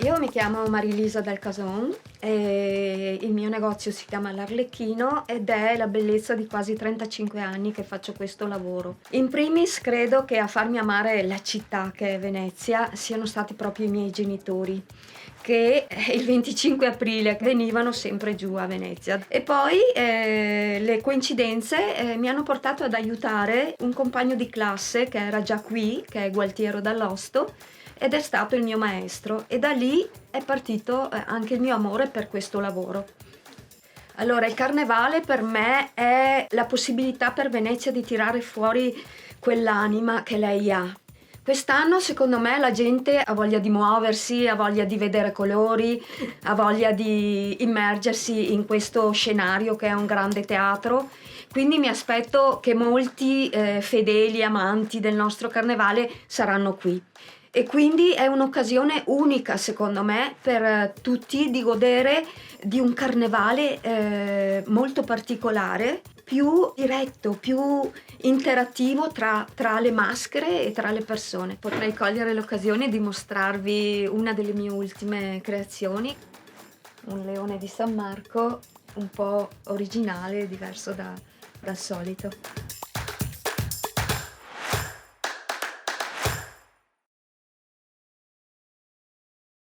Io mi chiamo Marilisa Del Cason e il mio negozio si chiama L'Arlecchino ed è la bellezza di quasi 35 anni che faccio questo lavoro. In primis credo che a farmi amare la città che è Venezia siano stati proprio i miei genitori, che il 25 aprile venivano sempre giù a Venezia. E poi le coincidenze mi hanno portato ad aiutare un compagno di classe che era già qui, che è Gualtiero Dall'Osto, ed è stato il mio maestro e da lì è partito anche il mio amore per questo lavoro. Allora, il carnevale per me è la possibilità per Venezia di tirare fuori quell'anima che lei ha. Quest'anno, secondo me, la gente ha voglia di muoversi, ha voglia di vedere colori, ha voglia di immergersi in questo scenario che è un grande teatro. Quindi mi aspetto che molti fedeli amanti del nostro carnevale saranno qui. E quindi è un'occasione unica, secondo me, per tutti di godere di un carnevale molto particolare, più diretto, più interattivo tra le maschere e tra le persone. Potrei cogliere l'occasione di mostrarvi una delle mie ultime creazioni, un leone di San Marco un po' originale, diverso dal solito.